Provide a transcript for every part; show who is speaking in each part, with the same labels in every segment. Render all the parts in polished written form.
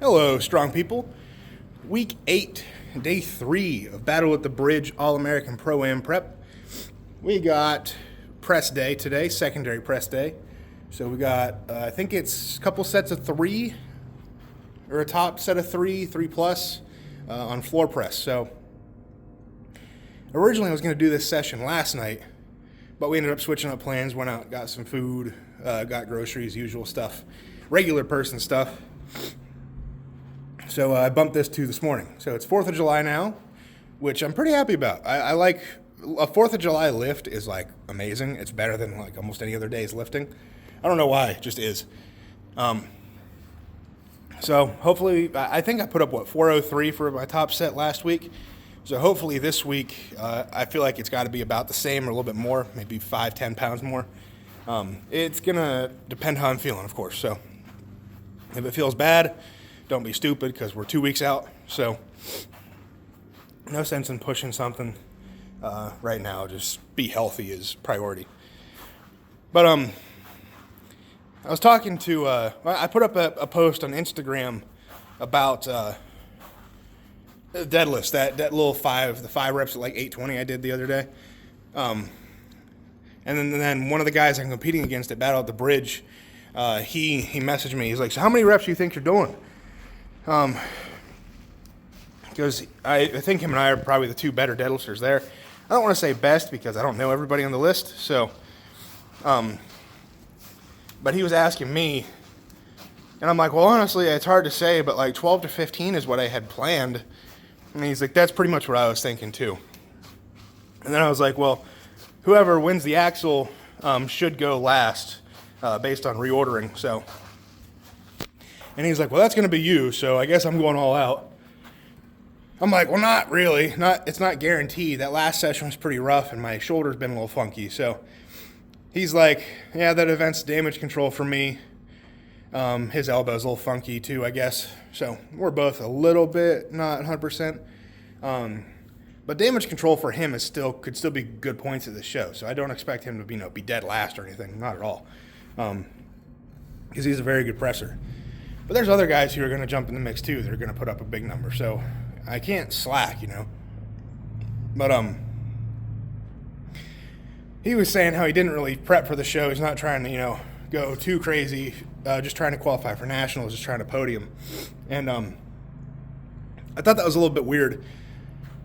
Speaker 1: Hello, strong people. Week 8, day 3 of Battle at the Bridge All-American Pro-Am Prep. We got press day today, secondary press day. So we got, I think it's a couple sets of 3, or a top set of 3, 3 plus, on floor press. So originally I was going to do this session last night, but we ended up switching up plans, went out, got some food, got groceries, usual stuff, regular person stuff. So I bumped this to this morning. So it's 4th of July now, which I'm pretty happy about. I like, a 4th of July lift is like amazing. It's better than like almost any other day's lifting. I don't know why, it just is. So hopefully, I think I put up, 403 for my top set last week. So hopefully this week, I feel like it's got to be about the same or a little bit more, maybe 5-10 pounds more. It's going to depend how I'm feeling, of course. So if it feels bad, don't be stupid because we're 2 weeks out. So no sense in pushing something right now. Just be healthy is priority. But I was talking to, I put up a post on Instagram about deadlifts, that little the 5 reps at like 820 I did the other day. And then one of the guys I'm competing against at Battle at the Bridge, he messaged me. He's like, so how many reps do you think you're doing? Because I think him and I are probably the 2 better deadlifters there. I don't want to say best because I don't know everybody on the list. So, but he was asking me, and I'm like, well, honestly, it's hard to say, but like 12 to 15 is what I had planned. And he's like, that's pretty much what I was thinking too. And then I was like, well, whoever wins the axle should go last based on reordering. So. And he's like, well, that's going to be you, so I guess I'm going all out. I'm like, well, not really. It's not guaranteed. That last session was pretty rough, and my shoulder's been a little funky. So he's like, yeah, that event's damage control for me. His elbow's a little funky, too, I guess. So we're both a little bit, not 100%. But damage control for him could still be good points at the show. So I don't expect him to be dead last or anything. Not at all. Because he's a very good presser. But there's other guys who are going to jump in the mix too. They're going to put up a big number. So I can't slack, But he was saying how he didn't really prep for the show. He's not trying to, go too crazy. Just trying to qualify for nationals, just trying to podium. And I thought that was a little bit weird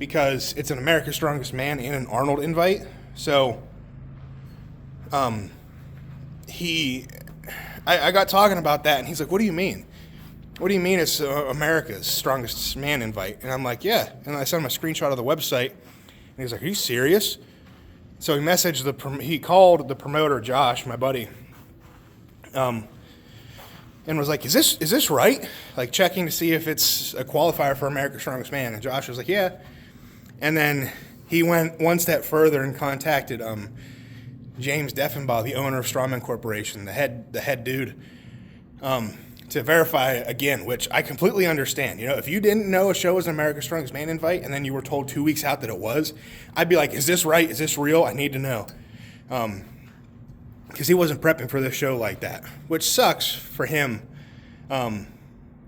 Speaker 1: because it's an America's Strongest Man and an Arnold invite. So I got talking about that, and he's like, what do you mean? What do you mean it's America's Strongest Man invite? And I'm like, yeah. And I sent him a screenshot of the website. And he's like, are you serious? So he called the promoter, Josh, my buddy, and was like, is this right? Like checking to see if it's a qualifier for America's Strongest Man. And Josh was like, yeah. And then he went one step further and contacted James Deffenbaugh, the owner of Strongman Corporation, the head dude, to verify again, which I completely understand. If you didn't know a show was an America's Strongest Man invite and then you were told 2 weeks out that it was, I'd be like, is this right? Is this real? I need to know. Because he wasn't prepping for this show like that, which sucks for him.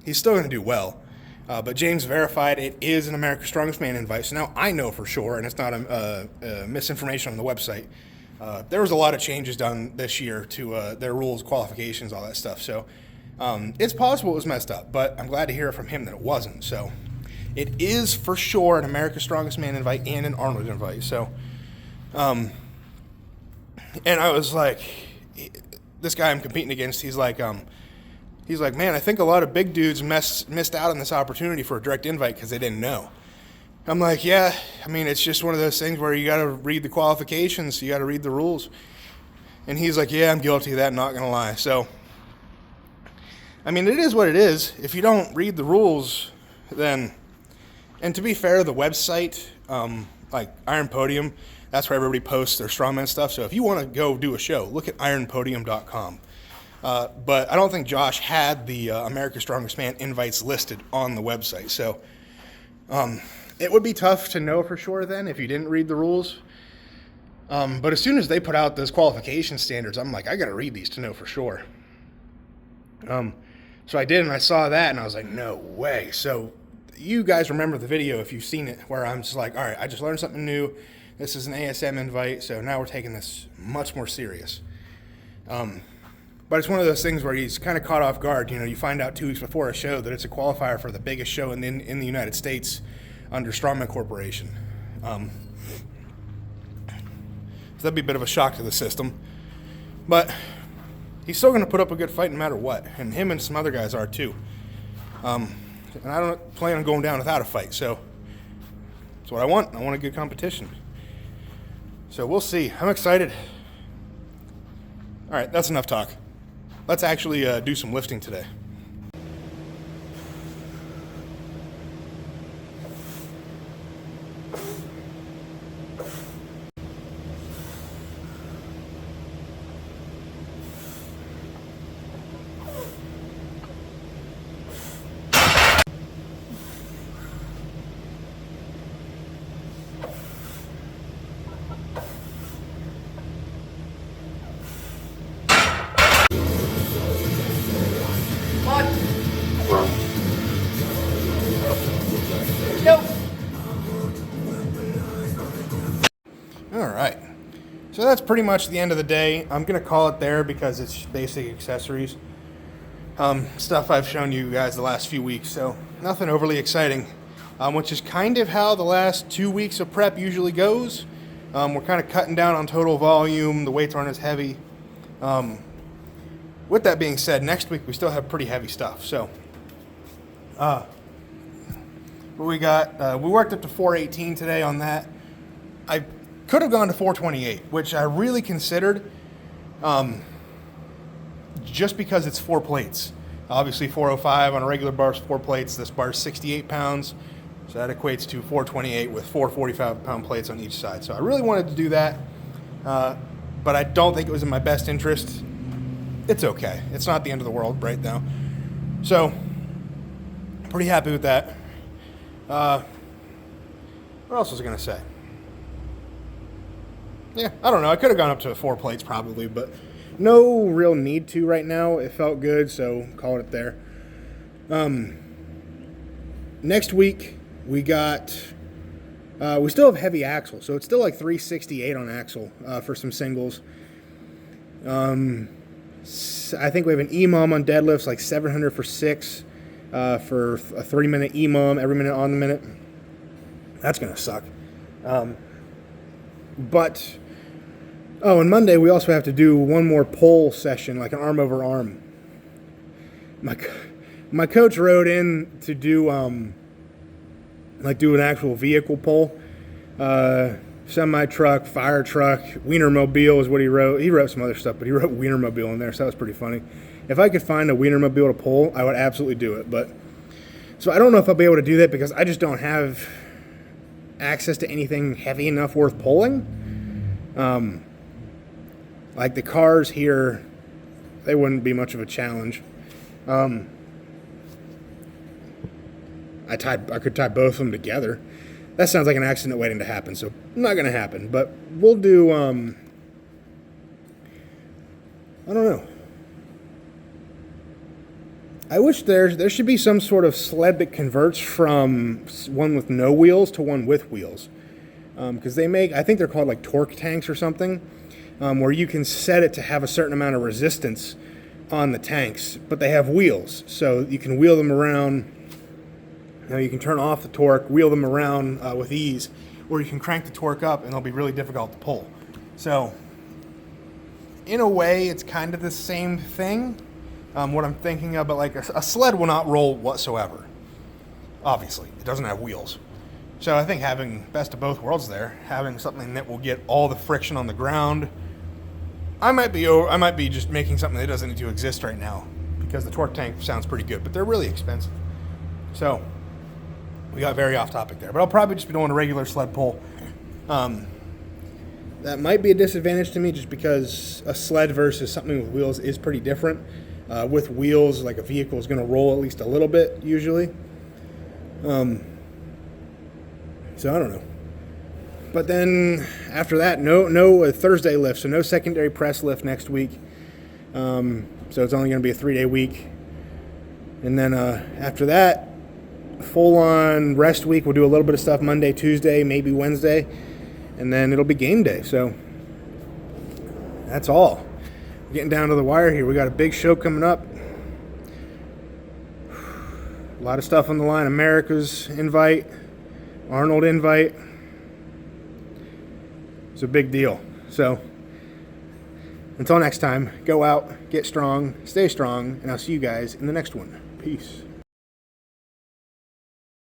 Speaker 1: He's still going to do well. But James verified it is an America's Strongest Man invite. So now I know for sure, and it's not a misinformation on the website. There was a lot of changes done this year to their rules, qualifications, all that stuff. So it's possible it was messed up, but I'm glad to hear from him that it wasn't. So it is for sure an America's Strongest Man invite and an Arnold invite. So, and I was like, this guy I'm competing against, he's like, man, I think a lot of big dudes missed out on this opportunity for a direct invite because they didn't know. I'm like, yeah, it's just one of those things where you got to read the qualifications, you got to read the rules. And he's like, yeah, I'm guilty of that, not going to lie. So, it is what it is. If you don't read the rules, then, and to be fair, the website, like Iron Podium, that's where everybody posts their strongman stuff. So if you want to go do a show, look at ironpodium.com. But I don't think Josh had the America's Strongest Man invites listed on the website. So, it would be tough to know for sure then if you didn't read the rules. But as soon as they put out those qualification standards, I'm like, I got to read these to know for sure. So I did, and I saw that, and I was like, no way. So you guys remember the video if you've seen it, where I'm just like, all right, I just learned something new. This is an ASM invite, so now we're taking this much more serious. But it's one of those things where he's kind of caught off guard. You know, you find out 2 weeks before a show that it's a qualifier for the biggest show in the United States under Strongman Corporation. So that'd be a bit of a shock to the system. But he's still going to put up a good fight no matter what. And him and some other guys are too. And I don't plan on going down without a fight. So that's what I want. I want a good competition. So we'll see. I'm excited. All right, that's enough talk. Let's actually do some lifting today. All right, so that's pretty much the end of the day. I'm gonna call it there because it's basic accessories, stuff I've shown you guys the last few weeks. So nothing overly exciting, which is kind of how the last 2 weeks of prep usually goes. We're kind of cutting down on total volume. The weights aren't as heavy. With that being said, next week we still have pretty heavy stuff. So, what we got? We worked up to 418 today on that. I could have gone to 428, which I really considered, just because it's 4 plates. Obviously 405 on a regular bar is 4 plates. This bar is 68 pounds, so that equates to 428 with 4 45-pound plates on each side. So I really wanted to do that, but I don't think it was in my best interest. It's okay. It's not the end of the world right now. So, pretty happy with that. What else was I going to say? Yeah, I don't know. I could have gone up to 4 plates probably, but no real need to right now. It felt good, so call it there. Next week, we still have heavy axle, so it's still like 368 on axle for some singles. I think we have an EMOM on deadlifts, like 700 for 6 for a 3-minute EMOM, every minute on the minute. That's going to suck. And Monday we also have to do one more pull session, like an arm over arm. My coach wrote in to do do an actual vehicle pull. Semi-truck, fire truck, Wienermobile is what he wrote. He wrote some other stuff, but he wrote Wienermobile in there, so that was pretty funny. If I could find a Wienermobile to pull, I would absolutely do it. So I don't know if I'll be able to do that because I just don't have access to anything heavy enough worth pulling. Like the cars here, they wouldn't be much of a challenge. I could tie both of them together. That sounds like an accident waiting to happen, so not going to happen. But we'll do, I don't know. I wish there should be some sort of sled that converts from one with no wheels to one with wheels. Because I think they're called like torque tanks or something, where you can set it to have a certain amount of resistance on the tanks, but they have wheels. So you can wheel them around. You can turn off the torque, wheel them around with ease, or you can crank the torque up and they'll be really difficult to pull. So, in a way, it's kind of the same thing, what I'm thinking of, but like a sled will not roll whatsoever. Obviously, it doesn't have wheels. So I think having best of both worlds there, having something that will get all the friction on the ground, I might be just making something that doesn't need to exist right now, because the torque tank sounds pretty good, but they're really expensive. So, we got very off topic there, but I'll probably just be doing a regular sled pull. That might be a disadvantage to me just because a sled versus something with wheels is pretty different. With wheels, like a vehicle is going to roll at least a little bit usually. So I don't know. But then after that, no Thursday lift, so no secondary press lift next week. So it's only going to be a 3-day week. And then after that, full on rest week. We'll do a little bit of stuff Monday, Tuesday, maybe Wednesday, and then it'll be game day. So that's all. We're getting down to the wire here. We got a big show coming up. A lot of stuff on the line. America's invite, Arnold invite. It's a big deal. So until next time, go out, get strong, stay strong, and I'll see you guys in the next one. Peace.